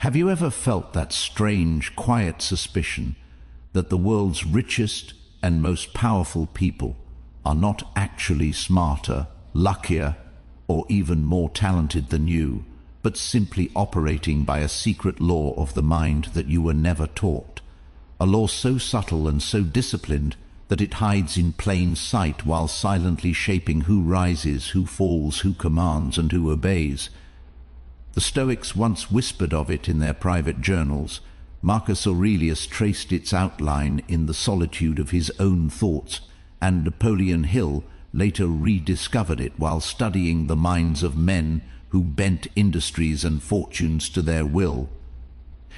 Have you ever felt that strange, quiet suspicion that the world's richest and most powerful people are not actually smarter, luckier, or even more talented than you, but simply operating by a secret law of the mind that you were never taught? A law so subtle and so disciplined that it hides in plain sight while silently shaping who rises, who falls, who commands, and who obeys. The Stoics once whispered of it in their private journals. Marcus Aurelius traced its outline in the solitude of his own thoughts, and Napoleon Hill later rediscovered it while studying the minds of men who bent industries and fortunes to their will.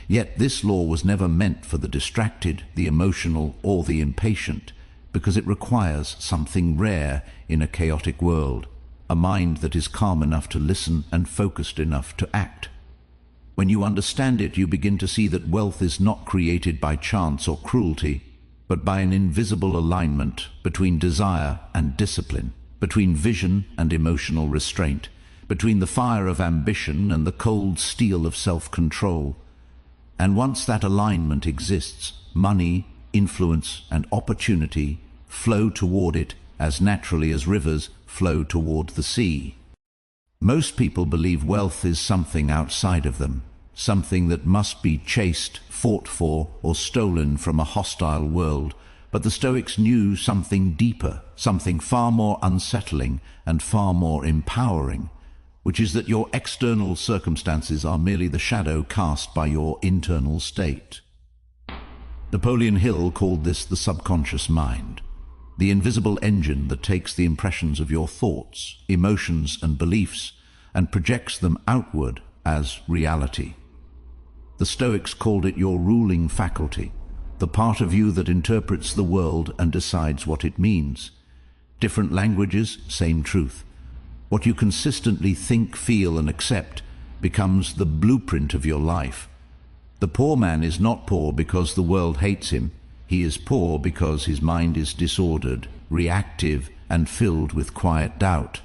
Yet this law was never meant for the distracted, the emotional, or the impatient, because it requires something rare in a chaotic world: a mind that is calm enough to listen and focused enough to act. When you understand it, you begin to see that wealth is not created by chance or cruelty, but by an invisible alignment between desire and discipline, between vision and emotional restraint, between the fire of ambition and the cold steel of self-control. And once that alignment exists, money, influence, and opportunity flow toward it as naturally as rivers flow toward the sea. Most people believe wealth is something outside of them, something that must be chased, fought for, or stolen from a hostile world. But the Stoics knew something deeper, something far more unsettling and far more empowering, which is that your external circumstances are merely the shadow cast by your internal state. Napoleon Hill called this the subconscious mind, the invisible engine that takes the impressions of your thoughts, emotions, and beliefs and projects them outward as reality. The Stoics called it your ruling faculty, the part of you that interprets the world and decides what it means. Different languages, same truth. What you consistently think, feel, and accept becomes the blueprint of your life. The poor man is not poor because the world hates him. He is poor because his mind is disordered, reactive, and filled with quiet doubt.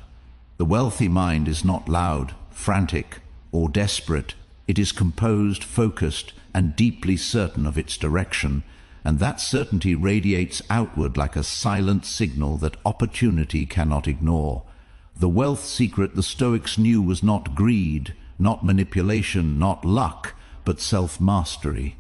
The wealthy mind is not loud, frantic, or desperate. It is composed, focused, and deeply certain of its direction, and that certainty radiates outward like a silent signal that opportunity cannot ignore. The wealth secret the Stoics knew was not greed, not manipulation, not luck, but self-mastery.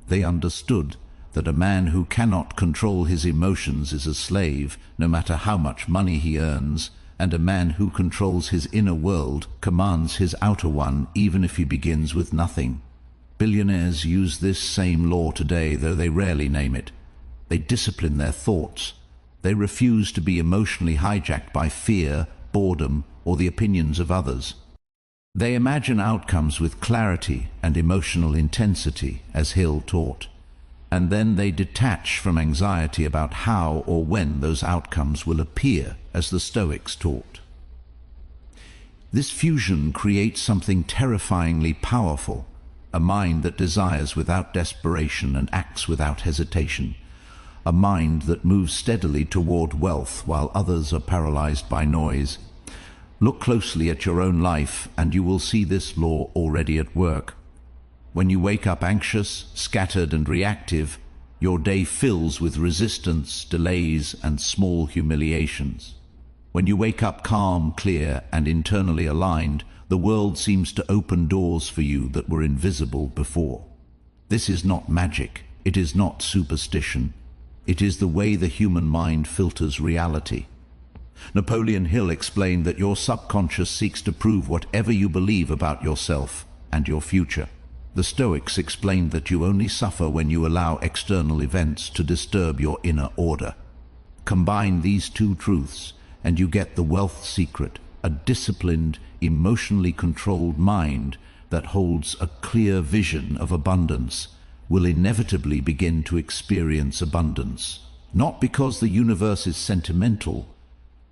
They understood that a man who cannot control his emotions is a slave, no matter how much money he earns, and a man who controls his inner world commands his outer one, even if he begins with nothing. Billionaires use this same law today, though they rarely name it. They discipline their thoughts. They refuse to be emotionally hijacked by fear, boredom, or the opinions of others. They imagine outcomes with clarity and emotional intensity, as Hill taught, and then they detach from anxiety about how or when those outcomes will appear, as the Stoics taught. This fusion creates something terrifyingly powerful, a mind that desires without desperation and acts without hesitation, a mind that moves steadily toward wealth while others are paralyzed by noise. Look closely at your own life and you will see this law already at work. When you wake up anxious, scattered, and reactive, your day fills with resistance, delays, and small humiliations. When you wake up calm, clear, and internally aligned, the world seems to open doors for you that were invisible before. This is not magic. It is not superstition. It is the way the human mind filters reality. Napoleon Hill explained that your subconscious seeks to prove whatever you believe about yourself and your future. The Stoics explained that you only suffer when you allow external events to disturb your inner order. Combine these two truths and you get the wealth secret, a disciplined, emotionally controlled mind that holds a clear vision of abundance will inevitably begin to experience abundance. Not because the universe is sentimental,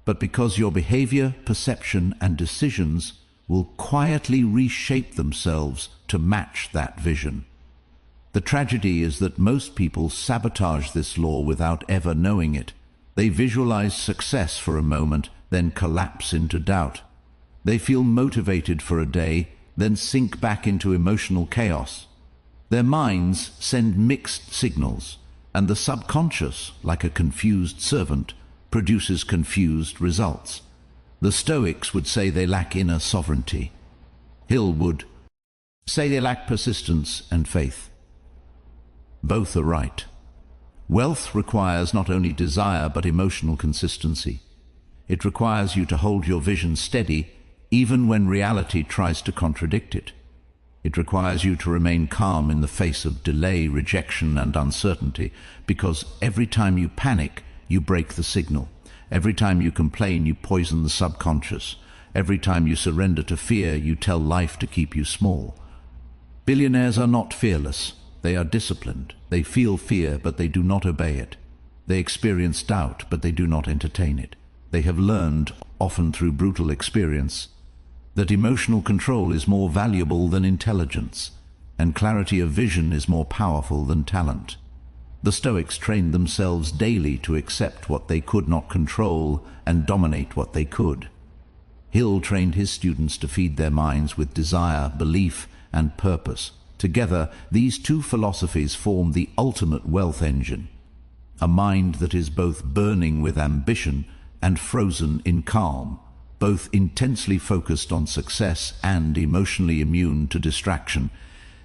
but because your behavior, perception, and decisions will quietly reshape themselves to match that vision. The tragedy is that most people sabotage this law without ever knowing it. They visualize success for a moment, then collapse into doubt. They feel motivated for a day, then sink back into emotional chaos. Their minds send mixed signals, and the subconscious, like a confused servant, produces confused results. The Stoics would say they lack inner sovereignty. Hill would say they lack persistence and faith. Both are right. Wealth requires not only desire but emotional consistency. It requires you to hold your vision steady even when reality tries to contradict it. It requires you to remain calm in the face of delay, rejection, and uncertainty, because every time you panic, you break the signal. Every time you complain, you poison the subconscious. Every time you surrender to fear, you tell life to keep you small. Billionaires are not fearless. They are disciplined. They feel fear, but they do not obey it. They experience doubt, but they do not entertain it. They have learned, often through brutal experience, that emotional control is more valuable than intelligence, and clarity of vision is more powerful than talent. The Stoics trained themselves daily to accept what they could not control and dominate what they could. Hill trained his students to feed their minds with desire, belief, and purpose. Together, these two philosophies form the ultimate wealth engine, a mind that is both burning with ambition and frozen in calm, both intensely focused on success and emotionally immune to distraction.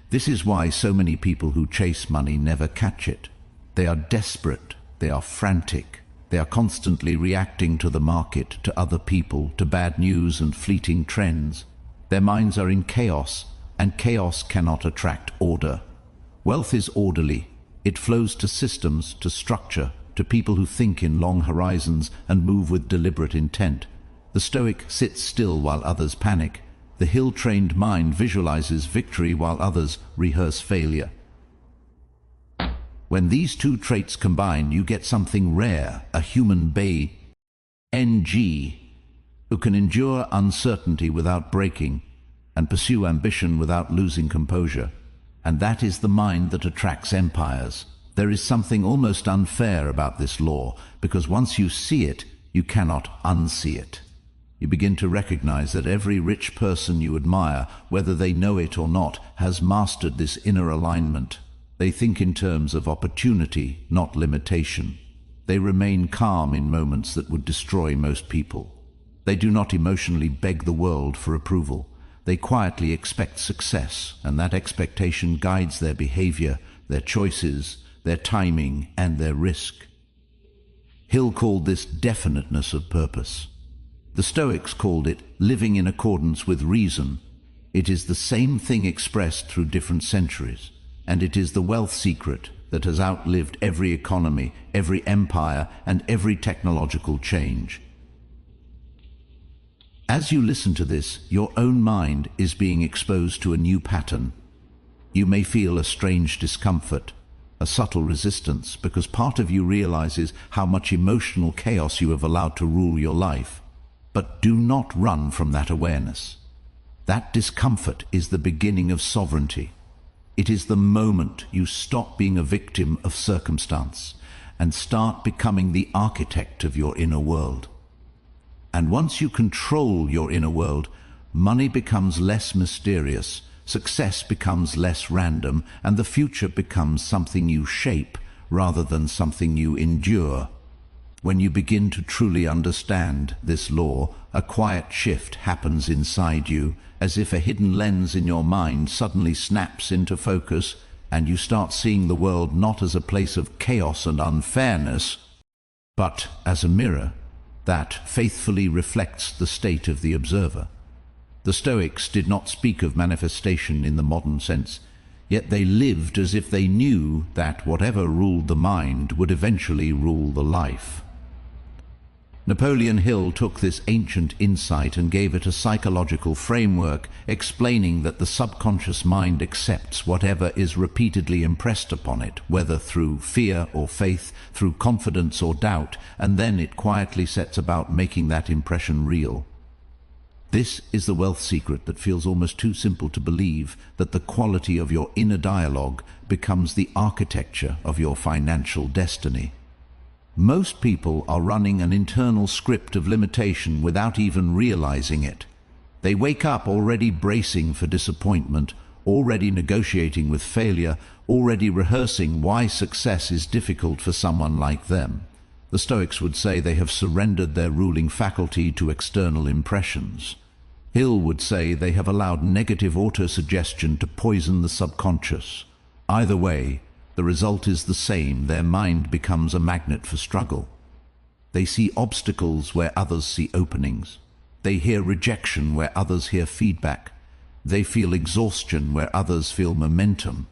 This is why so many people who chase money never catch it. They are desperate, they are frantic, they are constantly reacting to the market, to other people, to bad news and fleeting trends. Their minds are in chaos, and chaos cannot attract order. Wealth is orderly. It flows to systems, to structure, to people who think in long horizons and move with deliberate intent. The Stoic sits still while others panic. The Hill-trained mind visualizes victory while others rehearse failure. When these two traits combine, you get something rare, a human being, who can endure uncertainty without breaking and pursue ambition without losing composure. And that is the mind that attracts empires. There is something almost unfair about this law, because once you see it, you cannot unsee it. You begin to recognize that every rich person you admire, whether they know it or not, has mastered this inner alignment. They think in terms of opportunity, not limitation. They remain calm in moments that would destroy most people. They do not emotionally beg the world for approval. They quietly expect success, and that expectation guides their behavior, their choices, their timing, and their risk. Hill called this definiteness of purpose. The Stoics called it living in accordance with reason. It is the same thing expressed through different centuries, and it is the wealth secret that has outlived every economy, every empire, and every technological change. As you listen to this, your own mind is being exposed to a new pattern. You may feel a strange discomfort, a subtle resistance, because part of you realizes how much emotional chaos you have allowed to rule your life. But do not run from that awareness. That discomfort is the beginning of sovereignty. It is the moment you stop being a victim of circumstance and start becoming the architect of your inner world. And once you control your inner world, money becomes less mysterious, success becomes less random, and the future becomes something you shape rather than something you endure. When you begin to truly understand this law, a quiet shift happens inside you, as if a hidden lens in your mind suddenly snaps into focus, and you start seeing the world not as a place of chaos and unfairness, but as a mirror that faithfully reflects the state of the observer. The Stoics did not speak of manifestation in the modern sense, yet they lived as if they knew that whatever ruled the mind would eventually rule the life. Napoleon Hill took this ancient insight and gave it a psychological framework, explaining that the subconscious mind accepts whatever is repeatedly impressed upon it, whether through fear or faith, through confidence or doubt, and then it quietly sets about making that impression real. This is the wealth secret that feels almost too simple to believe, that the quality of your inner dialogue becomes the architecture of your financial destiny. Most people are running an internal script of limitation without even realizing it. They wake up already bracing for disappointment, already negotiating with failure, already rehearsing why success is difficult for someone like them. The Stoics would say they have surrendered their ruling faculty to external impressions. Hill would say they have allowed negative autosuggestion to poison the subconscious. Either way, the result is the same. Their mind becomes a magnet for struggle. They see obstacles where others see openings. They hear rejection where others hear feedback. They feel exhaustion where others feel momentum.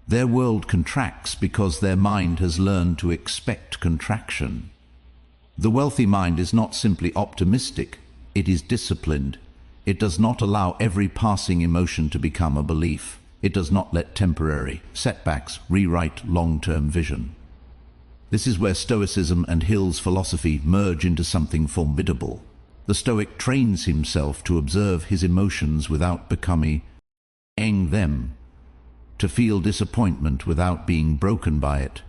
Their world contracts because their mind has learned to expect contraction. The wealthy mind is not simply optimistic, it is disciplined. It does not allow every passing emotion to become a belief. It does not let temporary setbacks rewrite long-term vision. This is where Stoicism and Hill's philosophy merge into something formidable. The Stoic trains himself to observe his emotions without becoming them, to feel disappointment without being broken by it,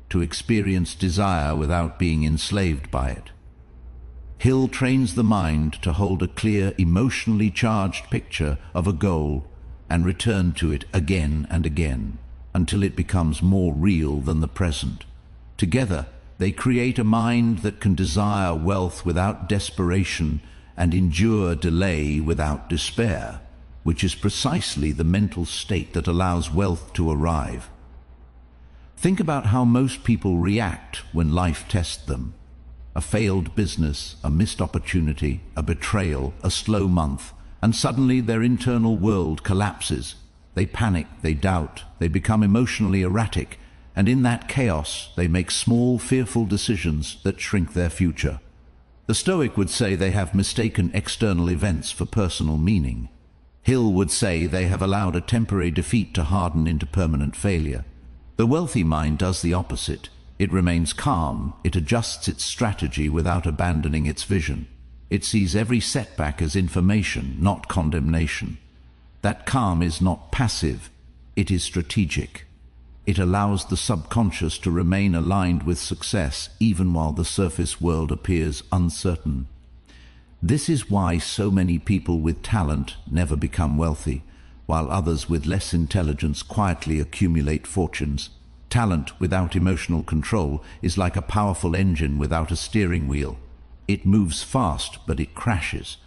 to experience desire without being enslaved by it. Hill trains the mind to hold a clear, emotionally charged picture of a goal and return to it again and again until it becomes more real than the present. Together, they create a mind that can desire wealth without desperation and endure delay without despair, which is precisely the mental state that allows wealth to arrive. Think about how most people react when life tests them. A failed business, a missed opportunity, a betrayal, a slow month, and suddenly their internal world collapses. They panic, they doubt, they become emotionally erratic, and in that chaos they make small, fearful decisions that shrink their future. The Stoic would say they have mistaken external events for personal meaning. Hill would say they have allowed a temporary defeat to harden into permanent failure. The wealthy mind does the opposite. It remains calm, it adjusts its strategy without abandoning its vision. It sees every setback as information, not condemnation. That calm is not passive, it is strategic. It allows the subconscious to remain aligned with success even while the surface world appears uncertain. This is why so many people with talent never become wealthy, while others with less intelligence quietly accumulate fortunes. Talent without emotional control is like a powerful engine without a steering wheel. It moves fast, but it crashes.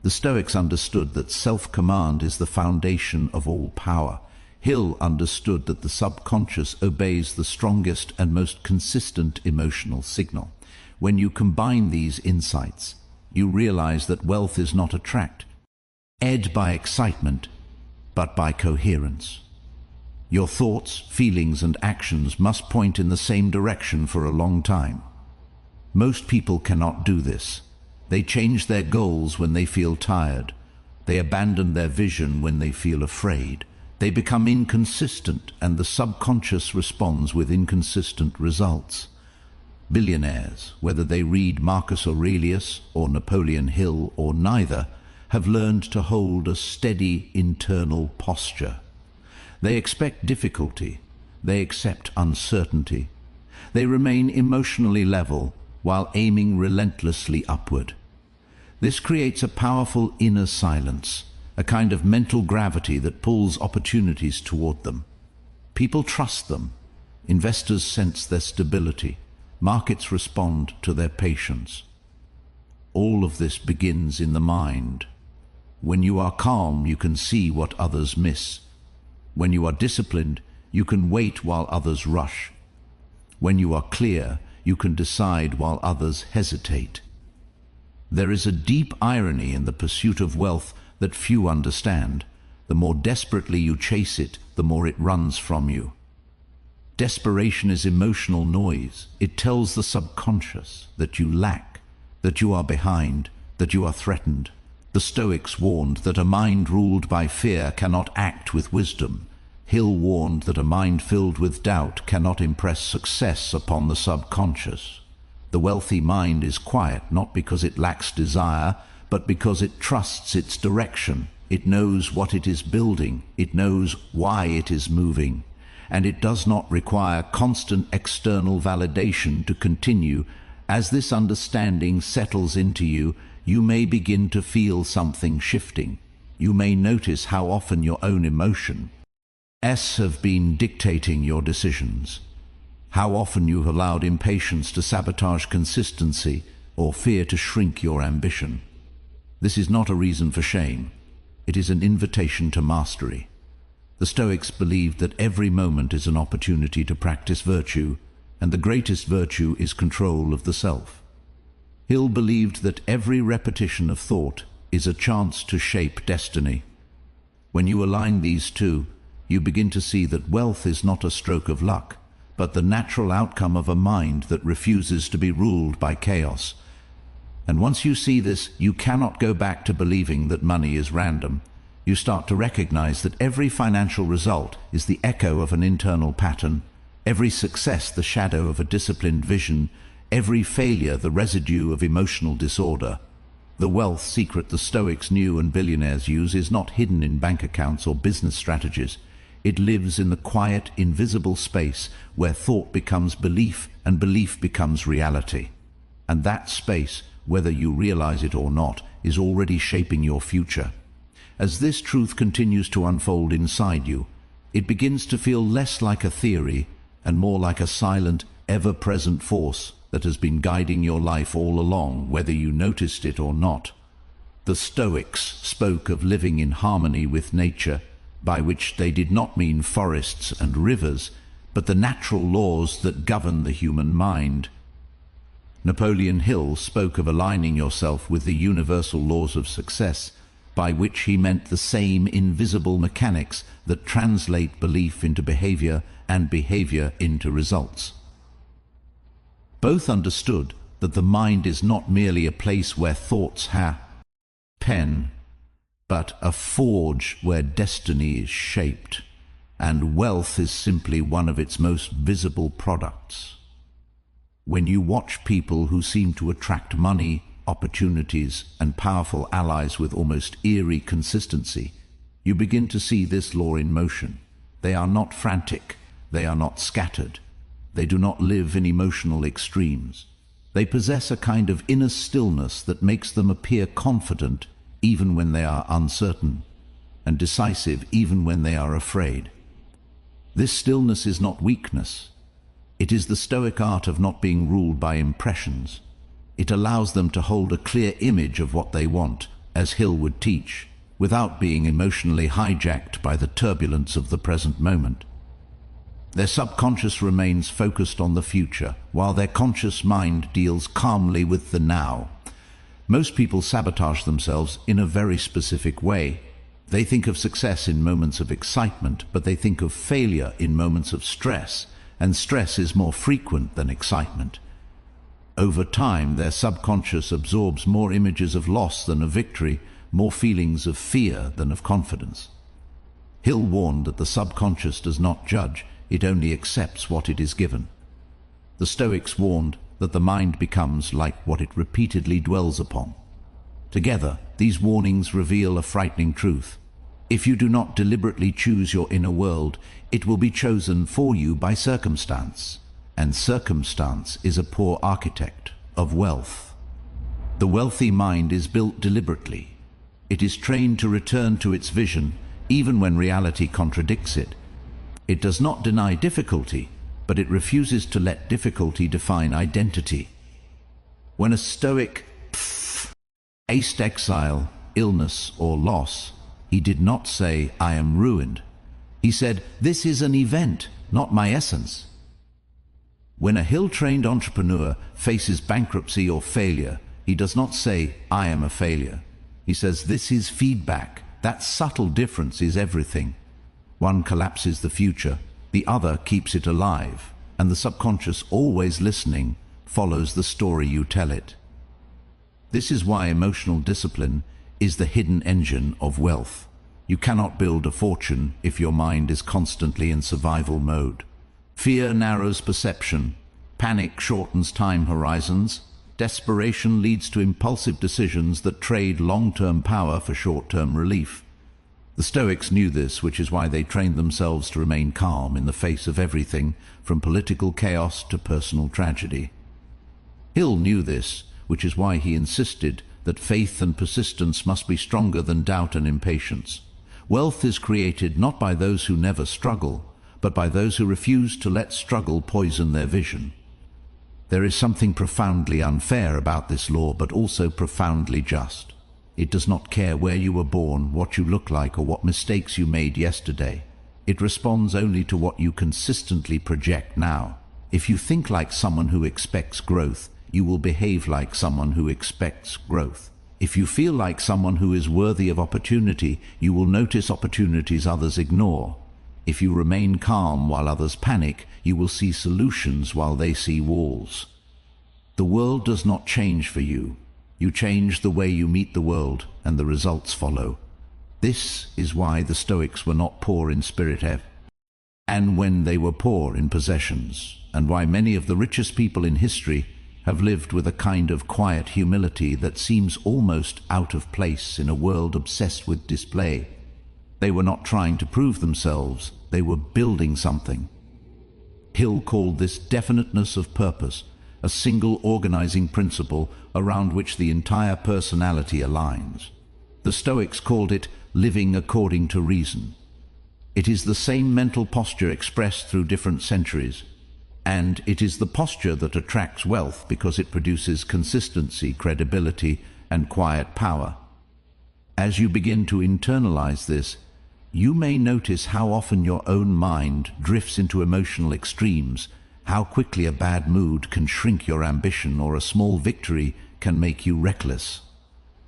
The Stoics understood that self-command is the foundation of all power. Hill understood that the subconscious obeys the strongest and most consistent emotional signal. When you combine these insights, you realize that wealth is not attracted by excitement, but by coherence. Your thoughts, feelings, and actions must point in the same direction for a long time. Most people cannot do this. They change their goals when they feel tired. They abandon their vision when they feel afraid. They become inconsistent, and the subconscious responds with inconsistent results. Billionaires, whether they read Marcus Aurelius or Napoleon Hill or neither, have learned to hold a steady internal posture. They expect difficulty. They accept uncertainty. They remain emotionally level while aiming relentlessly upward. This creates a powerful inner silence, a kind of mental gravity that pulls opportunities toward them. People trust them. Investors sense their stability. Markets respond to their patience. All of this begins in the mind. When you are calm, you can see what others miss. When you are disciplined, you can wait while others rush. When you are clear, you can decide while others hesitate. There is a deep irony in the pursuit of wealth that few understand. The more desperately you chase it, the more it runs from you. Desperation is emotional noise. It tells the subconscious that you lack, that you are behind, that you are threatened. The Stoics warned that a mind ruled by fear cannot act with wisdom. Hill warned that a mind filled with doubt cannot impress success upon the subconscious. The wealthy mind is quiet not because it lacks desire, but because it trusts its direction. It knows what it is building, it knows why it is moving, and it does not require constant external validation to continue. As this understanding settles into you, you may begin to feel something shifting. You may notice how often your own emotions have been dictating your decisions. How often you have allowed impatience to sabotage consistency or fear to shrink your ambition. This is not a reason for shame. It is an invitation to mastery. The Stoics believed that every moment is an opportunity to practice virtue, and the greatest virtue is control of the self. Hill believed that every repetition of thought is a chance to shape destiny. When you align these two, you begin to see that wealth is not a stroke of luck, but the natural outcome of a mind that refuses to be ruled by chaos. And once you see this, you cannot go back to believing that money is random. You start to recognize that every financial result is the echo of an internal pattern, every success the shadow of a disciplined vision, every failure the residue of emotional disorder. The wealth secret the Stoics knew and billionaires use is not hidden in bank accounts or business strategies. It lives in the quiet, invisible space where thought becomes belief and belief becomes reality. And that space, whether you realize it or not, is already shaping your future. As this truth continues to unfold inside you, it begins to feel less like a theory and more like a silent, ever-present force that has been guiding your life all along, whether you noticed it or not. The Stoics spoke of living in harmony with nature, by which they did not mean forests and rivers, but the natural laws that govern the human mind. Napoleon Hill spoke of aligning yourself with the universal laws of success, by which he meant the same invisible mechanics that translate belief into behavior and behavior into results. Both understood that the mind is not merely a place where thoughts happen, but a forge where destiny is shaped, and wealth is simply one of its most visible products. When you watch people who seem to attract money, opportunities, and powerful allies with almost eerie consistency, you begin to see this law in motion. They are not frantic, they are not scattered, they do not live in emotional extremes. They possess a kind of inner stillness that makes them appear confident even when they are uncertain, and decisive even when they are afraid. This stillness is not weakness. It is the Stoic art of not being ruled by impressions. It allows them to hold a clear image of what they want, as Hill would teach, without being emotionally hijacked by the turbulence of the present moment. Their subconscious remains focused on the future, while their conscious mind deals calmly with the now. Most people sabotage themselves in a very specific way. They think of success in moments of excitement, but they think of failure in moments of stress, and stress is more frequent than excitement. Over time, their subconscious absorbs more images of loss than of victory, more feelings of fear than of confidence. Hill warned that the subconscious does not judge, it only accepts what it is given. The Stoics warned that the mind becomes like what it repeatedly dwells upon. Together, these warnings reveal a frightening truth. If you do not deliberately choose your inner world, it will be chosen for you by circumstance, and circumstance is a poor architect of wealth. The wealthy mind is built deliberately. It is trained to return to its vision, even when reality contradicts it. It does not deny difficulty, but it refuses to let difficulty define identity. When a Stoic faced exile, illness, or loss, he did not say, "I am ruined." He said, "This is an event, not my essence." When a Hill-trained entrepreneur faces bankruptcy or failure, he does not say, "I am a failure." He says, "This is feedback." That subtle difference is everything. One collapses the future, the other keeps it alive, and the subconscious, always listening, follows the story you tell it. This is why emotional discipline is the hidden engine of wealth. You cannot build a fortune if your mind is constantly in survival mode. Fear narrows perception, panic shortens time horizons, desperation leads to impulsive decisions that trade long-term power for short-term relief. The Stoics knew this, which is why they trained themselves to remain calm in the face of everything, from political chaos to personal tragedy. Hill knew this, which is why he insisted that faith and persistence must be stronger than doubt and impatience. Wealth is created not by those who never struggle, but by those who refuse to let struggle poison their vision. There is something profoundly unfair about this law, but also profoundly just. It does not care where you were born, what you look like, or what mistakes you made yesterday. It responds only to what you consistently project now. If you think like someone who expects growth, you will behave like someone who expects growth. If you feel like someone who is worthy of opportunity, you will notice opportunities others ignore. If you remain calm while others panic, you will see solutions while they see walls. The world does not change for you. You change the way you meet the world, and the results follow. This is why the Stoics were not poor in spirit and when they were poor in possessions, and why many of the richest people in history have lived with a kind of quiet humility that seems almost out of place in a world obsessed with display. They were not trying to prove themselves, they were building something. Hill called this definiteness of purpose, a single organizing principle around which the entire personality aligns. The Stoics called it living according to reason. It is the same mental posture expressed through different centuries, and it is the posture that attracts wealth because it produces consistency, credibility, and quiet power. As you begin to internalize this, you may notice how often your own mind drifts into emotional extremes, how quickly a bad mood can shrink your ambition or a small victory can make you reckless.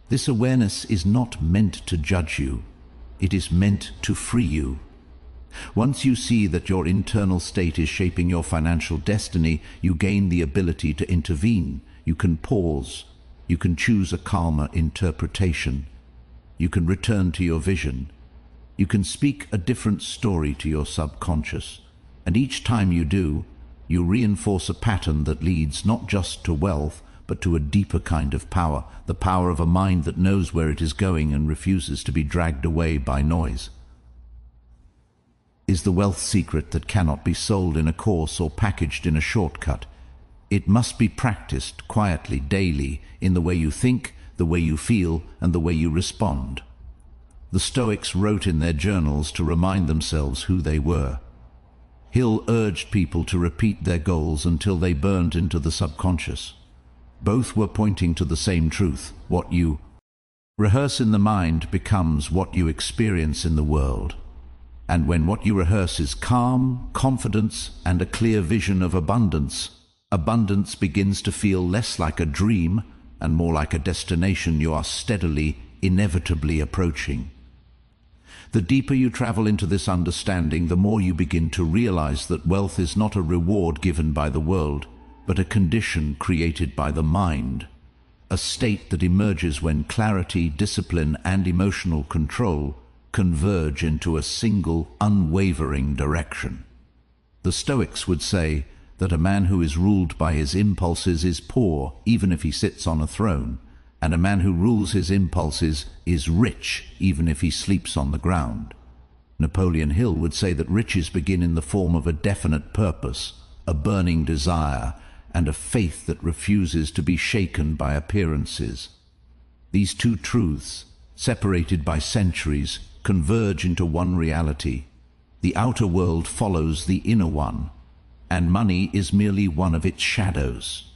This awareness is not meant to judge you. It is meant to free you. Once you see that your internal state is shaping your financial destiny, you gain the ability to intervene. You can pause. You can choose a calmer interpretation. You can return to your vision. You can speak a different story to your subconscious. And each time you do, you reinforce a pattern that leads not just to wealth, but to a deeper kind of power, the power of a mind that knows where it is going and refuses to be dragged away by noise. Is the wealth secret that cannot be sold in a course or packaged in a shortcut. It must be practiced quietly, daily, in the way you think, the way you feel, and the way you respond. The Stoics wrote in their journals to remind themselves who they were. Hill urged people to repeat their goals until they burned into the subconscious. Both were pointing to the same truth. What you rehearse in the mind becomes what you experience in the world. And when what you rehearse is calm, confidence, and a clear vision of abundance, abundance begins to feel less like a dream and more like a destination you are steadily, inevitably approaching. The deeper you travel into this understanding, the more you begin to realize that wealth is not a reward given by the world, but a condition created by the mind, a state that emerges when clarity, discipline, and emotional control converge into a single, unwavering direction. The Stoics would say that a man who is ruled by his impulses is poor, even if he sits on a throne, and a man who rules his impulses is rich, even if he sleeps on the ground. Napoleon Hill would say that riches begin in the form of a definite purpose, a burning desire, and a faith that refuses to be shaken by appearances. These two truths, separated by centuries, converge into one reality. The outer world follows the inner one, and money is merely one of its shadows.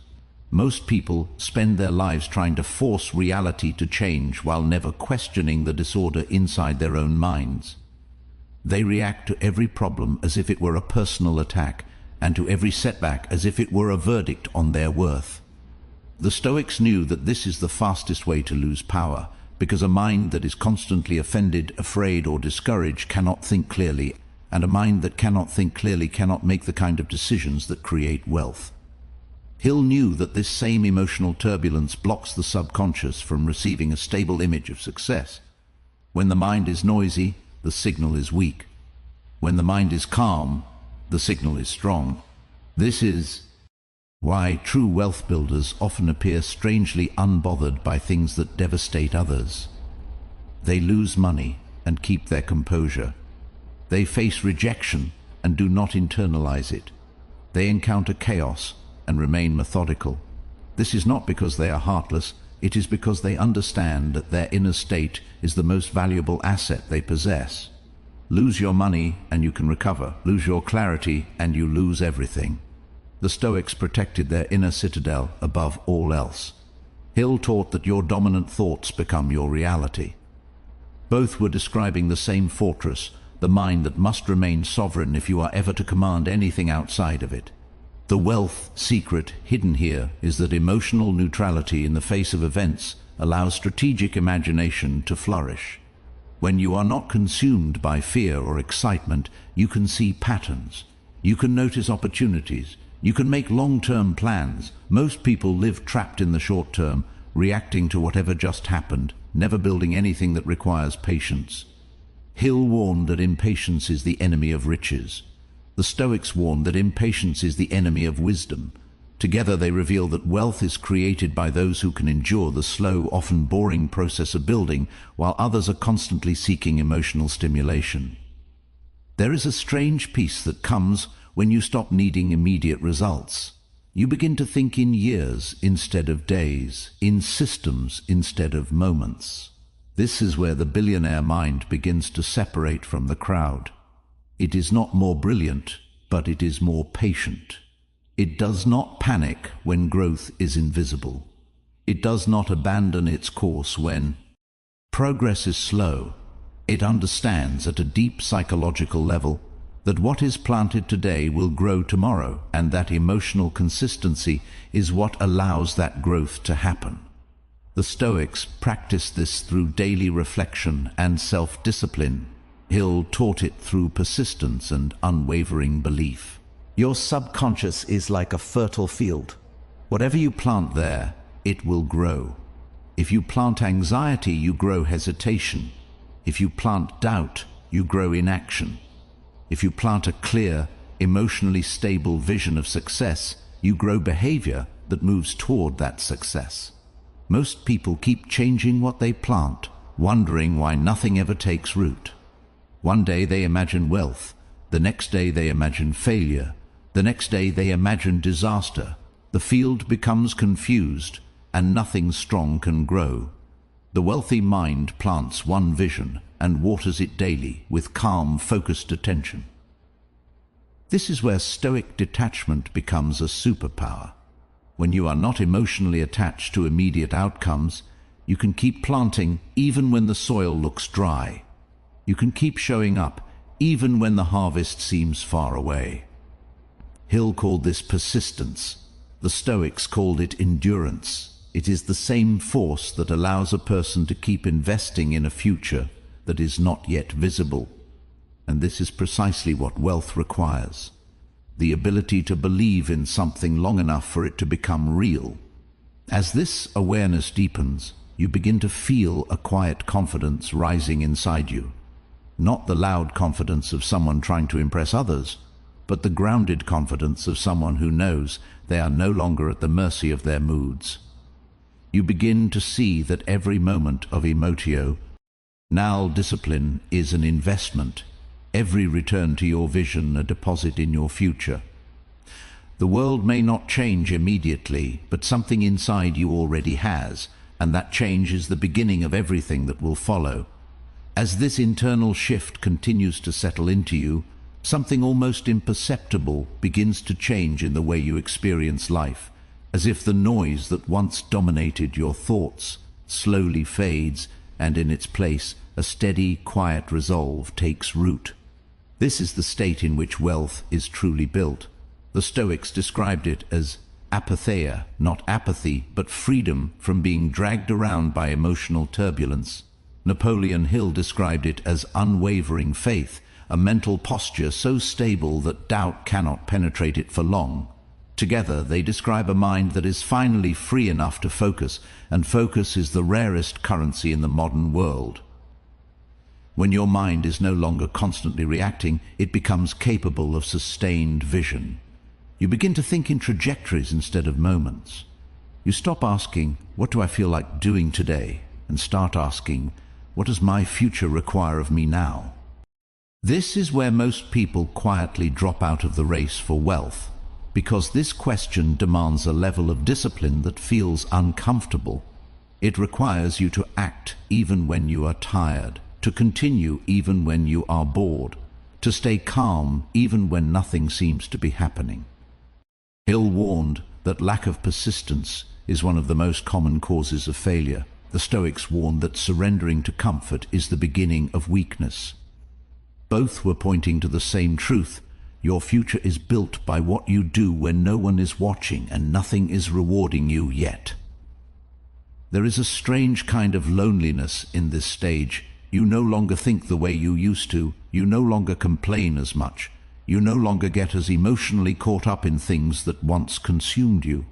Most people spend their lives trying to force reality to change while never questioning the disorder inside their own minds. They react to every problem as if it were a personal attack, and to every setback as if it were a verdict on their worth. The Stoics knew that this is the fastest way to lose power, because a mind that is constantly offended, afraid, or discouraged cannot think clearly, and a mind that cannot think clearly cannot make the kind of decisions that create wealth. Hill knew that this same emotional turbulence blocks the subconscious from receiving a stable image of success. When the mind is noisy, the signal is weak. When the mind is calm, the signal is strong. This is why true wealth builders often appear strangely unbothered by things that devastate others. They lose money and keep their composure. They face rejection and do not internalize it. They encounter chaos and remain methodical. This is not because they are heartless, it is because they understand that their inner state is the most valuable asset they possess. Lose your money and you can recover. Lose your clarity and you lose everything. The Stoics protected their inner citadel above all else. Hill taught that your dominant thoughts become your reality. Both were describing the same fortress, the mind that must remain sovereign if you are ever to command anything outside of it. The wealth secret hidden here is that emotional neutrality in the face of events allows strategic imagination to flourish. When you are not consumed by fear or excitement, you can see patterns. You can notice opportunities. You can make long-term plans. Most people live trapped in the short term, reacting to whatever just happened, never building anything that requires patience. Hill warned that impatience is the enemy of riches. The Stoics warned that impatience is the enemy of wisdom. Together they reveal that wealth is created by those who can endure the slow, often boring process of building, while others are constantly seeking emotional stimulation. There is a strange peace that comes when you stop needing immediate results. You begin to think in years instead of days, in systems instead of moments. This is where the billionaire mind begins to separate from the crowd. It is not more brilliant, but it is more patient. It does not panic when growth is invisible. It does not abandon its course when progress is slow. It understands at a deep psychological level that what is planted today will grow tomorrow, and that emotional consistency is what allows that growth to happen. The Stoics practiced this through daily reflection and self-discipline. Hill taught it through persistence and unwavering belief. Your subconscious is like a fertile field. Whatever you plant there, it will grow. If you plant anxiety, you grow hesitation. If you plant doubt, you grow inaction. If you plant a clear, emotionally stable vision of success, you grow behavior that moves toward that success. Most people keep changing what they plant, wondering why nothing ever takes root. One day they imagine wealth, the next day they imagine failure, the next day they imagine disaster. The field becomes confused, and nothing strong can grow. The wealthy mind plants one vision and waters it daily with calm, focused attention. This is where Stoic detachment becomes a superpower. When you are not emotionally attached to immediate outcomes, you can keep planting even when the soil looks dry. You can keep showing up even when the harvest seems far away. Hill called this persistence. The Stoics called it endurance. It is the same force that allows a person to keep investing in a future that is not yet visible. And this is precisely what wealth requires. The ability to believe in something long enough for it to become real. As this awareness deepens, you begin to feel a quiet confidence rising inside you. Not the loud confidence of someone trying to impress others, but the grounded confidence of someone who knows they are no longer at the mercy of their moods. You begin to see that every moment of emotio, now discipline, is an investment. Every return to your vision a deposit in your future. The world may not change immediately, but something inside you already has, and that change is the beginning of everything that will follow. As this internal shift continues to settle into you, something almost imperceptible begins to change in the way you experience life, as if the noise that once dominated your thoughts slowly fades, and in its place a steady, quiet resolve takes root. This is the state in which wealth is truly built. The Stoics described it as apatheia, not apathy, but freedom from being dragged around by emotional turbulence. Napoleon Hill described it as unwavering faith, a mental posture so stable that doubt cannot penetrate it for long. Together they describe a mind that is finally free enough to focus, and focus is the rarest currency in the modern world. When your mind is no longer constantly reacting, it becomes capable of sustained vision. You begin to think in trajectories instead of moments. You stop asking, "What do I feel like doing today?" and start asking, "What does my future require of me now?" This is where most people quietly drop out of the race for wealth, because this question demands a level of discipline that feels uncomfortable. It requires you to act even when you are tired, to continue even when you are bored, to stay calm even when nothing seems to be happening. Hill warned that lack of persistence is one of the most common causes of failure. The Stoics warned that surrendering to comfort is the beginning of weakness. Both were pointing to the same truth. Your future is built by what you do when no one is watching and nothing is rewarding you yet. There is a strange kind of loneliness in this stage. You no longer think the way you used to. You no longer complain as much. You no longer get as emotionally caught up in things that once consumed you.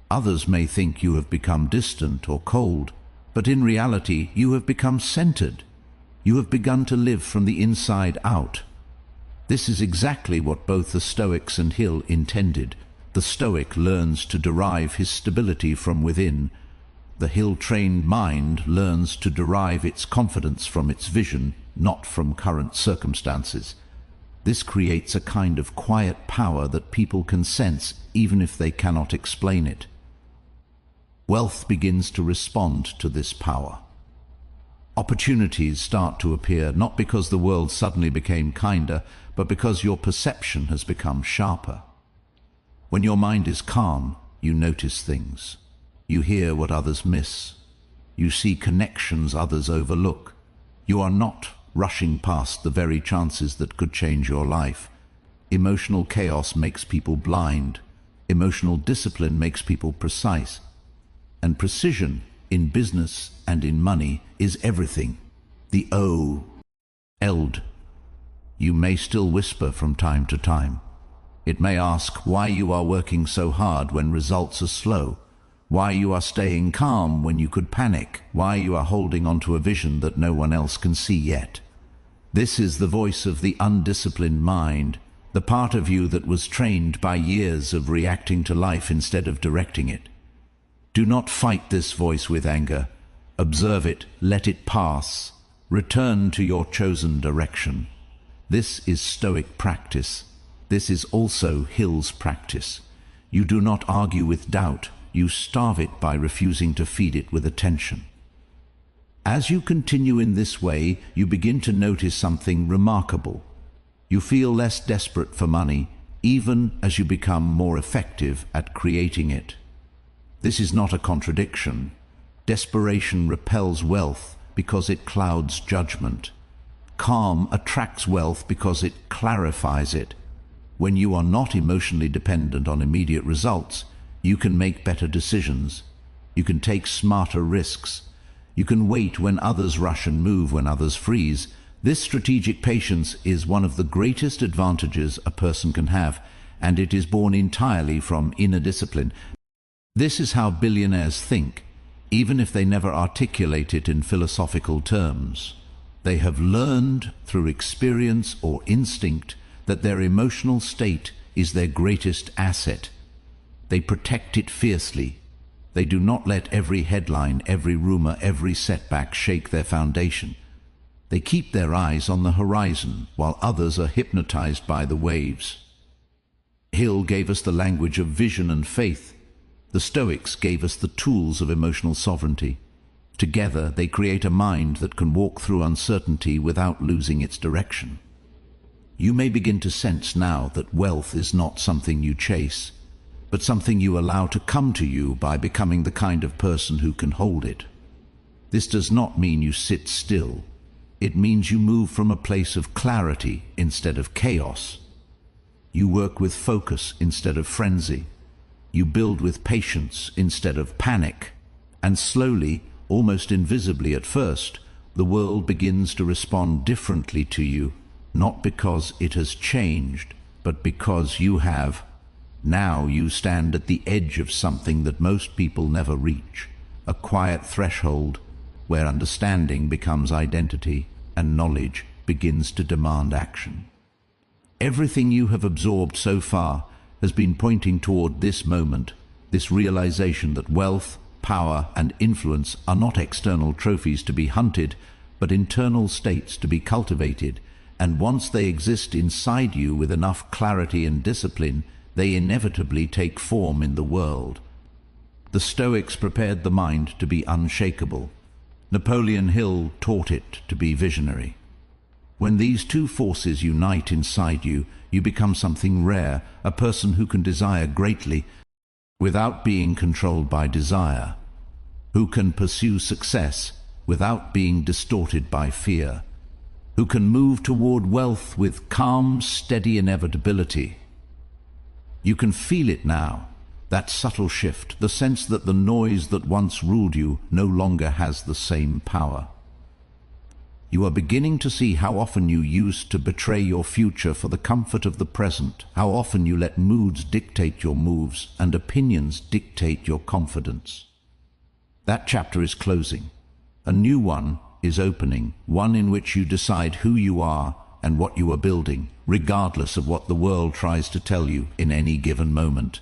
Others may think you have become distant or cold, but in reality you have become centered. You have begun to live from the inside out. This is exactly what both the Stoics and Hill intended. The Stoic learns to derive his stability from within. The Hill-trained mind learns to derive its confidence from its vision, not from current circumstances. This creates a kind of quiet power that people can sense even if they cannot explain it. Wealth begins to respond to this power. Opportunities start to appear not because the world suddenly became kinder, but because your perception has become sharper. When your mind is calm, you notice things. You hear what others miss. You see connections others overlook. You are not rushing past the very chances that could change your life. Emotional chaos makes people blind. Emotional discipline makes people precise. And precision in business and in money is everything. The eld. You may still whisper from time to time. It may ask why you are working so hard when results are slow, why you are staying calm when you could panic, why you are holding on to a vision that no one else can see yet. This is the voice of the undisciplined mind, the part of you that was trained by years of reacting to life instead of directing it. Do not fight this voice with anger. Observe it, let it pass. Return to your chosen direction. This is Stoic practice. This is also Hill's practice. You do not argue with doubt. You starve it by refusing to feed it with attention. As you continue in this way, you begin to notice something remarkable. You feel less desperate for money, even as you become more effective at creating it. This is not a contradiction. Desperation repels wealth because it clouds judgment. Calm attracts wealth because it clarifies it. When you are not emotionally dependent on immediate results, you can make better decisions. You can take smarter risks. You can wait when others rush and move when others freeze. This strategic patience is one of the greatest advantages a person can have, and it is born entirely from inner discipline. This is how billionaires think, even if they never articulate it in philosophical terms. They have learned through experience or instinct that their emotional state is their greatest asset. They protect it fiercely. They do not let every headline, every rumor, every setback shake their foundation. They keep their eyes on the horizon while others are hypnotized by the waves. Hill gave us the language of vision and faith. The Stoics gave us the tools of emotional sovereignty. Together they create a mind that can walk through uncertainty without losing its direction. You may begin to sense now that wealth is not something you chase, but something you allow to come to you by becoming the kind of person who can hold it. This does not mean you sit still. It means you move from a place of clarity instead of chaos. You work with focus instead of frenzy. You build with patience instead of panic. And slowly, almost invisibly at first, the world begins to respond differently to you, not because it has changed, but because you have. Now you stand at the edge of something that most people never reach, a quiet threshold where understanding becomes identity and knowledge begins to demand action. Everything you have absorbed so far has been pointing toward this moment, this realization that wealth, power, and influence are not external trophies to be hunted, but internal states to be cultivated, and once they exist inside you with enough clarity and discipline, they inevitably take form in the world. The Stoics prepared the mind to be unshakable. Napoleon Hill taught it to be visionary. When these two forces unite inside you, you become something rare, a person who can desire greatly without being controlled by desire, who can pursue success without being distorted by fear, who can move toward wealth with calm, steady inevitability. You can feel it now, that subtle shift, the sense that the noise that once ruled you no longer has the same power. You are beginning to see how often you used to betray your future for the comfort of the present, how often you let moods dictate your moves and opinions dictate your confidence. That chapter is closing. A new one is opening, one in which you decide who you are and what you are building, regardless of what the world tries to tell you in any given moment.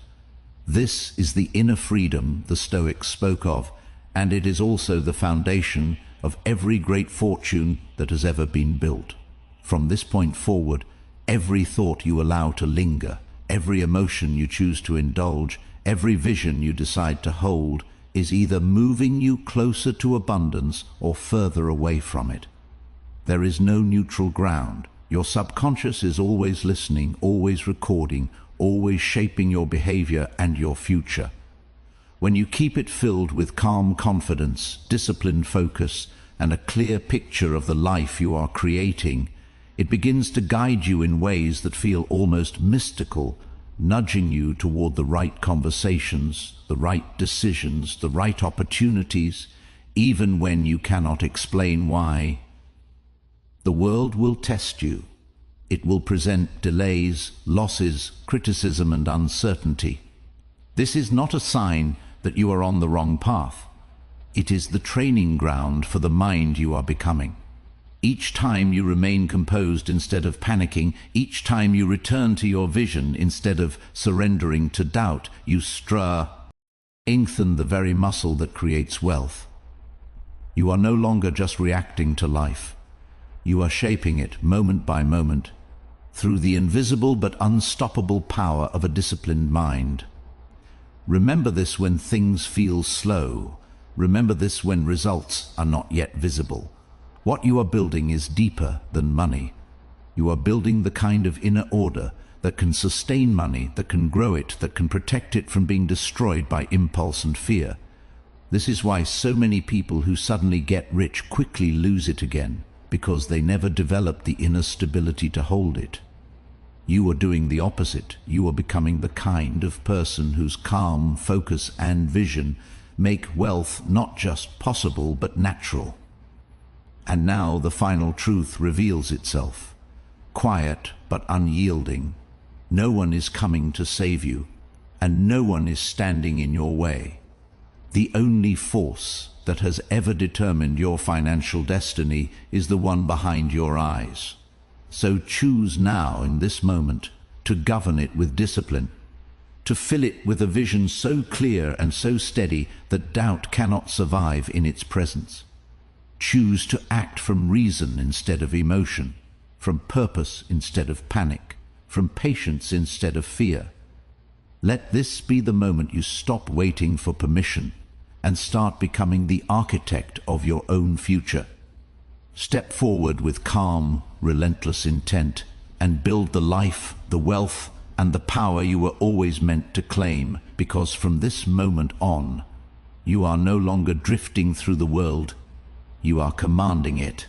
This is the inner freedom the Stoics spoke of, and it is also the foundation of every great fortune that has ever been built. From this point forward, every thought you allow to linger, every emotion you choose to indulge, every vision you decide to hold, is either moving you closer to abundance or further away from it. There is no neutral ground. Your subconscious is always listening, always recording, always shaping your behavior and your future. When you keep it filled with calm confidence, disciplined focus, and a clear picture of the life you are creating, it begins to guide you in ways that feel almost mystical, nudging you toward the right conversations, the right decisions, the right opportunities, even when you cannot explain why. The world will test you. It will present delays, losses, criticism, and uncertainty. This is not a sign that you are on the wrong path. It is the training ground for the mind you are becoming. Each time you remain composed instead of panicking, each time you return to your vision instead of surrendering to doubt, you strengthen the very muscle that creates wealth. You are no longer just reacting to life. You are shaping it moment by moment through the invisible but unstoppable power of a disciplined mind. Remember this when things feel slow. Remember this when results are not yet visible. What you are building is deeper than money. You are building the kind of inner order that can sustain money, that can grow it, that can protect it from being destroyed by impulse and fear. This is why so many people who suddenly get rich quickly lose it again, because they never develop the inner stability to hold it. You are doing the opposite. You are becoming the kind of person whose calm, focus, and vision make wealth not just possible but natural. And now the final truth reveals itself. Quiet but unyielding. No one is coming to save you, and no one is standing in your way. The only force that has ever determined your financial destiny is the one behind your eyes. So choose now, in this moment, to govern it with discipline, to fill it with a vision so clear and so steady that doubt cannot survive in its presence. Choose to act from reason instead of emotion, from purpose instead of panic, from patience instead of fear. Let this be the moment you stop waiting for permission and start becoming the architect of your own future. Step forward with calm, relentless intent and build the life, the wealth, and the power you were always meant to claim, because from this moment on, you are no longer drifting through the world, you are commanding it.